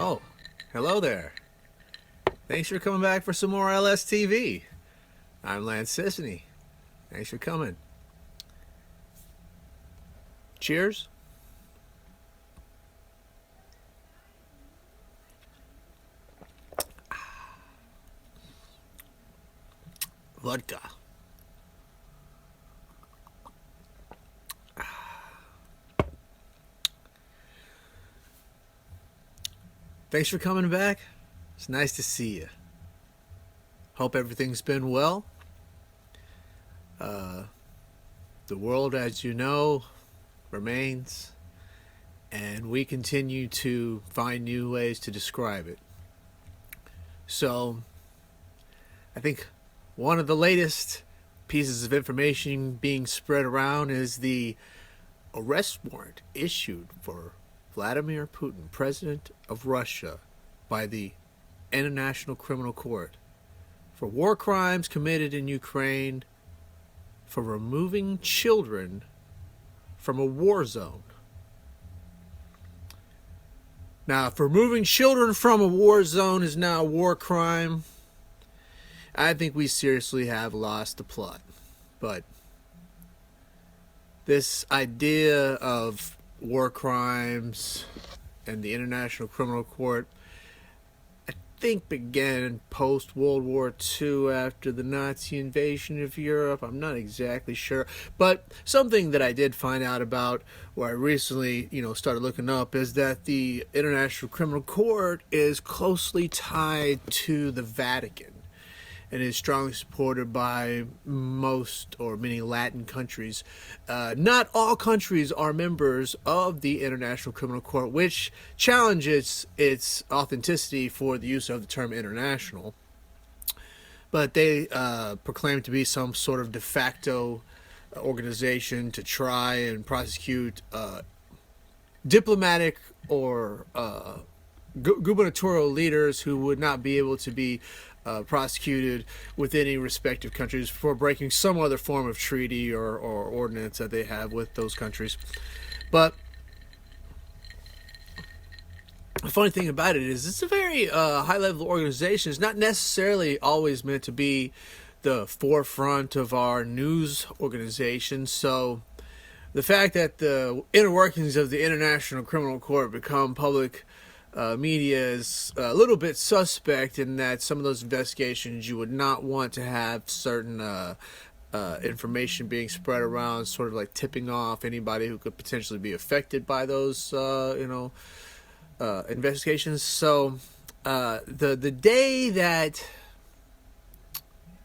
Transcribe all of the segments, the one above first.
Oh, hello there. Thanks for coming back for some more LSTV. I'm Lance Sisney. Thanks for coming. Cheers. Vodka. Thanks for coming back. It's nice to see you. Hope everything's been well. The world, as you know, remains, and we continue to find new ways to describe it. So, I think one of the latest pieces of information being spread around is the arrest warrant issued for Vladimir Putin, President of Russia, by the International Criminal Court for war crimes committed in Ukraine, for removing children from a war zone. Now, if removing children from a war zone is now a war crime, I think we seriously have lost the plot. But this idea of war crimes and the International Criminal Court, I think, began post-World War II after the Nazi invasion of Europe. I'm not exactly sure. But something that I did find out about, where I recently, started looking up, is that the International Criminal Court is closely tied to the Vatican and is strongly supported by most or many Latin countries. Not all countries are members of the International Criminal Court, which challenges its authenticity for the use of the term international. But they proclaim to be some sort of de facto organization to try and prosecute diplomatic or gubernatorial leaders who would not be able to be prosecuted with any respective countries for breaking some other form of treaty or ordinance that they have with those countries. But the funny thing about it is it's a very high-level organization. It's not necessarily always meant to be the forefront of our news organization. So the fact that the inner workings of the International Criminal Court become public media is a little bit suspect, in that some of those investigations you would not want to have certain information being spread around, sort of like tipping off anybody who could potentially be affected by those investigations. So the day that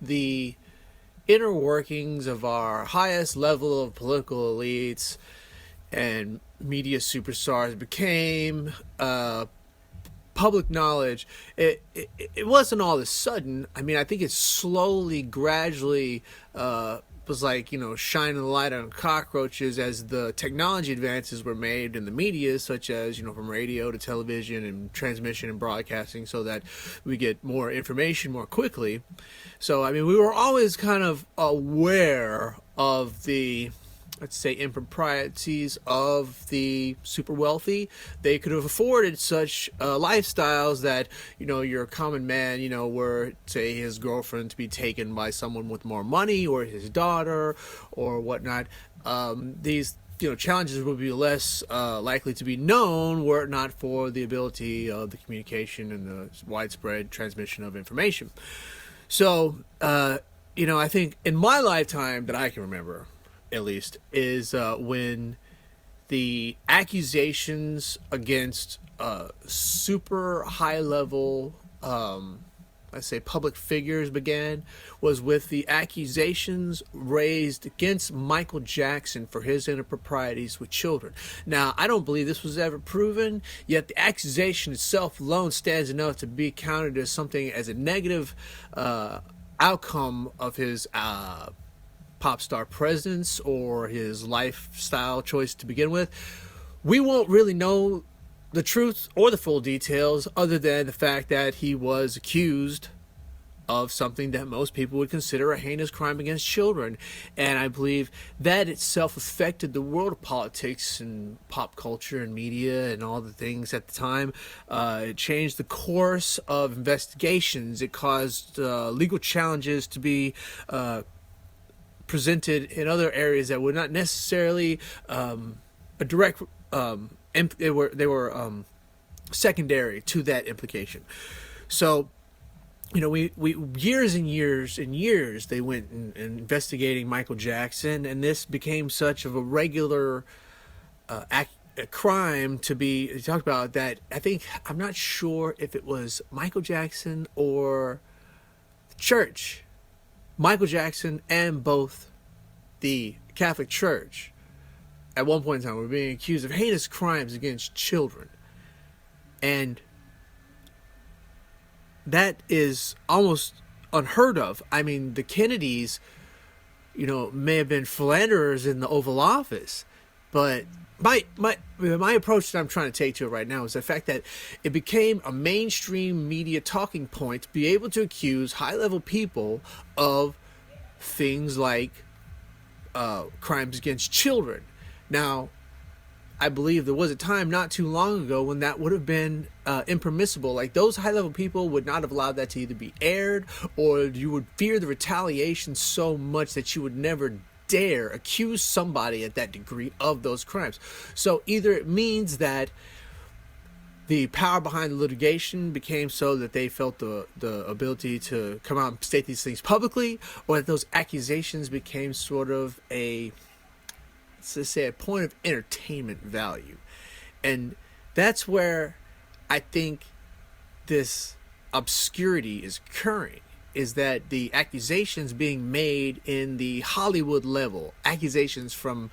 the inner workings of our highest level of political elites and media superstars became public knowledge, it wasn't all of a sudden. I mean, I think it slowly, gradually was like, shining the light on cockroaches as the technology advances were made in the media, such as, from radio to television and transmission and broadcasting, so that we get more information more quickly. So, I mean, we were always kind of aware of the, let's say, improprieties of the super wealthy. They could have afforded such lifestyles that, your common man, were, say, his girlfriend to be taken by someone with more money, or his daughter, or whatnot. These, challenges would be less likely to be known were it not for the ability of the communication and the widespread transmission of information. So, I think in my lifetime that I can remember, at least, is when the accusations against super high-level, let's say, public figures began, was with the accusations raised against Michael Jackson for his improprieties with children. Now, I don't believe this was ever proven, yet the accusation itself alone stands enough to be counted as something, as a negative outcome of his pop star presence or his lifestyle choice to begin with. We won't really know the truth or the full details, other than the fact that he was accused of something that most people would consider a heinous crime against children. And I believe that itself affected the world of politics and pop culture and media and all the things at the time. It changed the course of investigations. It caused legal challenges to be presented in other areas that were not necessarily a direct they were secondary to that implication. So, we years and years and years they went in investigating Michael Jackson, and this became such of a regular a crime to be talked about that I'm not sure if it was Michael Jackson or the church. Michael Jackson and both the Catholic Church at one point in time were being accused of heinous crimes against children. And that is almost unheard of. I mean, the Kennedys, may have been philanderers in the Oval Office, but my approach that I'm trying to take to it right now is the fact that it became a mainstream media talking point to be able to accuse high-level people of things like crimes against children. Now, I believe there was a time not too long ago when that would have been impermissible. Like, those high-level people would not have allowed that to either be aired, or you would fear the retaliation so much that you would never dare accuse somebody at that degree of those crimes. So either it means that the power behind the litigation became so that they felt the ability to come out and state these things publicly, or that those accusations became sort of a point of entertainment value. And that's where I think this obscurity is occurring, is that the accusations being made in the Hollywood level, accusations from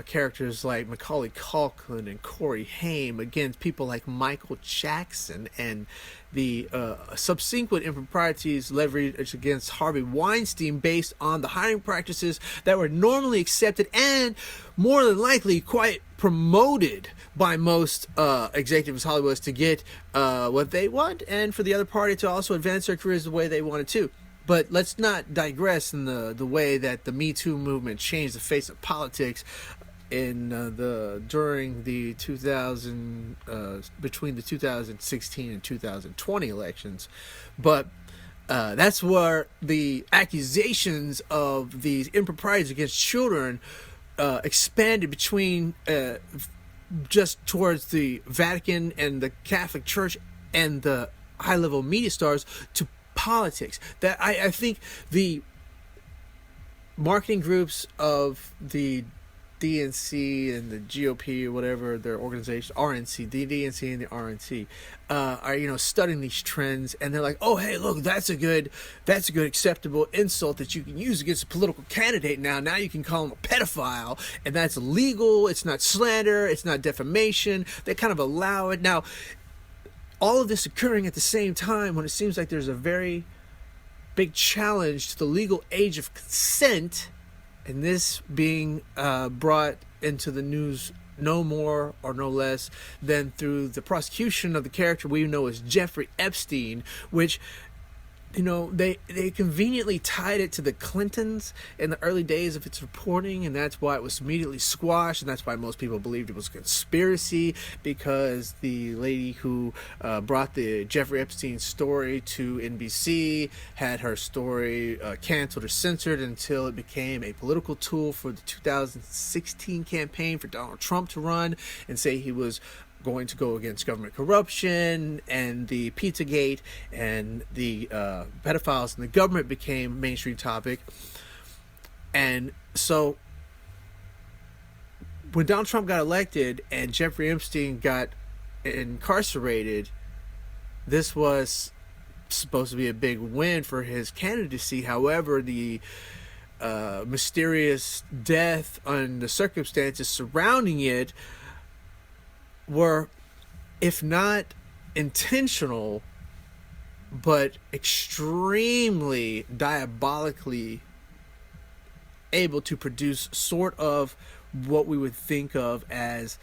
characters like Macaulay Culkin and Corey Haim against people like Michael Jackson, and the subsequent improprieties leveraged against Harvey Weinstein based on the hiring practices that were normally accepted and more than likely quite promoted by most executives in Hollywood to get what they want, and for the other party to also advance their careers the way they wanted to. But let's not digress in the way that the Me Too movement changed the face of politics in during the 2000 between the 2016 and 2020 elections. But that's where the accusations of these improprieties against children expanded between just towards the Vatican and the Catholic Church and the high-level media stars to politics. That I think the marketing groups of the DNC and the GOP or whatever their organization, RNC, the DNC and the RNC, are studying these trends, and they're like, oh hey, look, that's a good acceptable insult that you can use against a political candidate. Now you can call him a pedophile, and that's legal. It's not slander. It's not defamation. They kind of allow it now. All of this occurring at the same time when it seems like there's a very big challenge to the legal age of consent, and this being brought into the news no more or no less than through the prosecution of the character we know as Jeffrey Epstein, which they conveniently tied it to the Clintons in the early days of its reporting, and that's why it was immediately squashed, and that's why most people believed it was a conspiracy, because the lady who brought the Jeffrey Epstein story to NBC had her story canceled or censored until it became a political tool for the 2016 campaign for Donald Trump to run and say he was going to go against government corruption, and the Pizzagate and the pedophiles in the government became a mainstream topic. And so when Donald Trump got elected and Jeffrey Epstein got incarcerated, this was supposed to be a big win for his candidacy. However, the mysterious death and the circumstances surrounding it were, if not intentional, but extremely diabolically able to produce sort of what we would think of as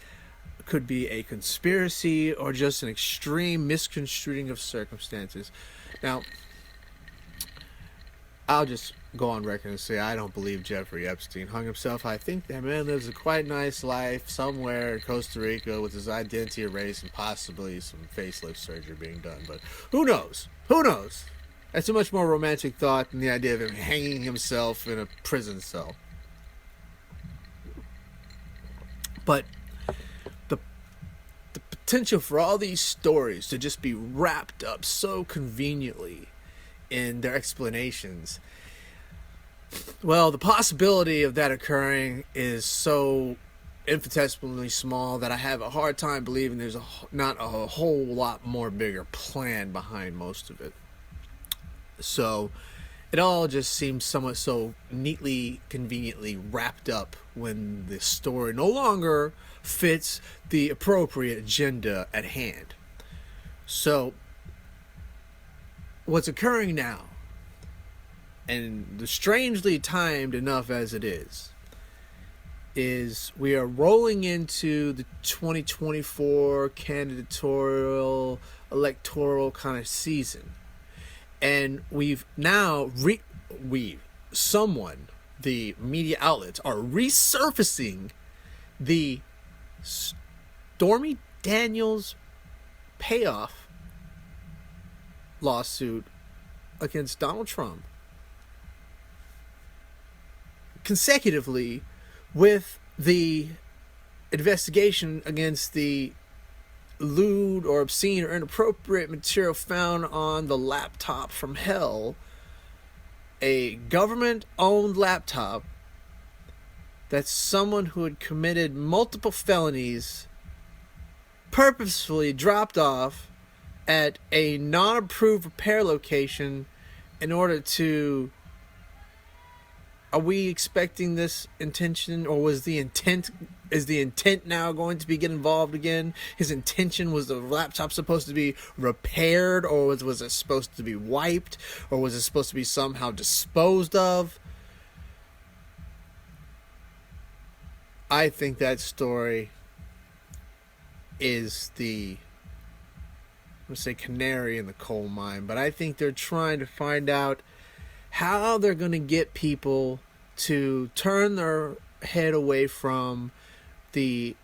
could be a conspiracy or just an extreme misconstruing of circumstances. Now, I'll just go on record and say I don't believe Jeffrey Epstein hung himself. I think that man lives a quite nice life somewhere in Costa Rica with his identity erased and possibly some facelift surgery being done. But who knows? Who knows? That's a much more romantic thought than the idea of him hanging himself in a prison cell. But the potential for all these stories to just be wrapped up so conveniently in their explanations, well, the possibility of that occurring is so infinitesimally small that I have a hard time believing there's not a whole lot more bigger plan behind most of it. So it all just seems somewhat so neatly, conveniently wrapped up when the story no longer fits the appropriate agenda at hand. So what's occurring now, and strangely timed enough as it is we are rolling into the 2024 candidatorial electoral kind of season. And we've now, the media outlets are resurfacing the Stormy Daniels payoff lawsuit against Donald Trump consecutively with the investigation against the lewd or obscene or inappropriate material found on the laptop from hell, a government-owned laptop that someone who had committed multiple felonies purposefully dropped off at a non-approved repair location in order to... Are we expecting this intention, or was the intent... Is the intent now going to be get involved again? His intention was the laptop supposed to be repaired, or was it supposed to be wiped, or was it supposed to be somehow disposed of? I think that story is the, I'm going to say canary in the coal mine, but I think they're trying to find out how they're going to get people to turn their head away from the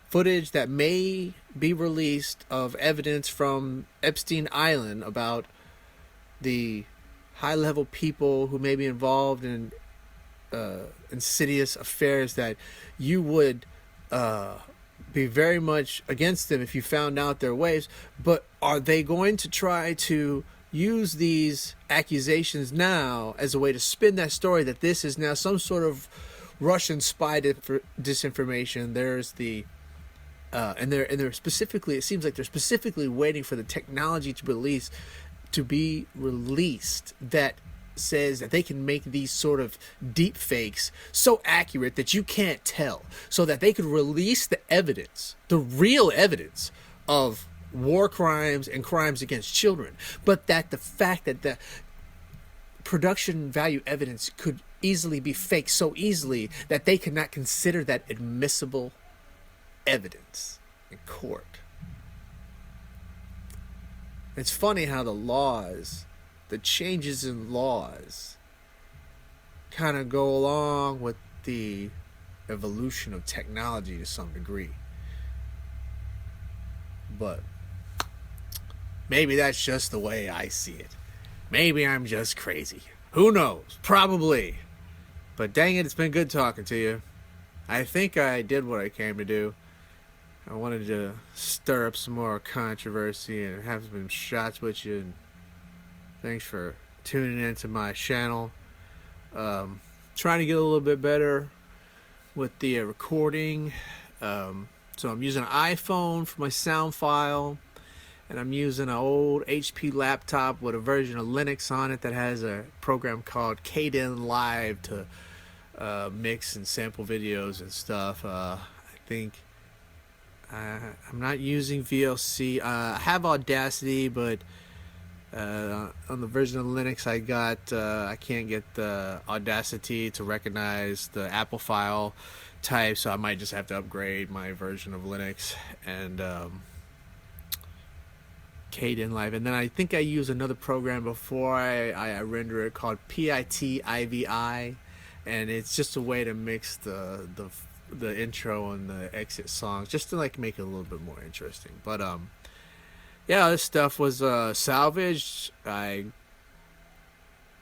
footage that may be released of evidence from Epstein Island about the high-level people who may be involved in insidious affairs that you would be very much against them if you found out their ways. But are they going to try to use these accusations now as a way to spin that story that this is now some sort of Russian spy disinformation? There's the and they're specifically, it seems like they're specifically waiting for the technology to be released that says that they can make these sort of deep fakes so accurate that you can't tell, so that they could release the evidence, the real evidence of war crimes and crimes against children, but that the fact that the production value evidence could easily be faked so easily that they could not consider that admissible evidence in court. It's funny how the changes in laws kind of go along with the evolution of technology to some degree. But maybe that's just the way I see it. Maybe I'm just crazy. Who knows? Probably. But dang it, it's been good talking to you. I think I did what I came to do. I wanted to stir up some more controversy and have some shots with you. And thanks for tuning into my channel. Trying to get a little bit better with the recording. So I'm using an iPhone for my sound file, and I'm using an old HP laptop with a version of Linux on it that has a program called Kden Live to mix and sample videos and stuff. I think I'm not using VLC. I have Audacity, but on the version of Linux I got, I can't get the Audacity to recognize the Apple file type, so I might just have to upgrade my version of Linux. And Kdenlive, and then I think I use another program before I render it called PITIVI, and it's just a way to mix the intro and the exit songs just to like make it a little bit more interesting. But yeah, this stuff was salvaged. I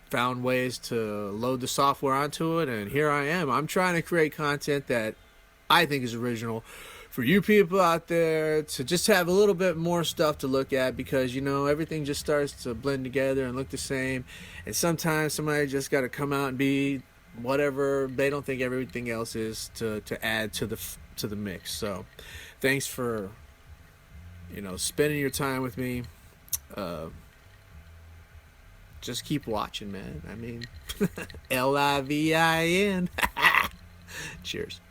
found ways to load the software onto it, and here I am. I'm trying to create content that I think is original for you people out there, to just have a little bit more stuff to look at, because you know everything just starts to blend together and look the same, and sometimes somebody just got to come out and be whatever they don't think everything else is to add to the mix. So thanks for spending your time with me. Just keep watching, man. I mean, LIVIN. Cheers.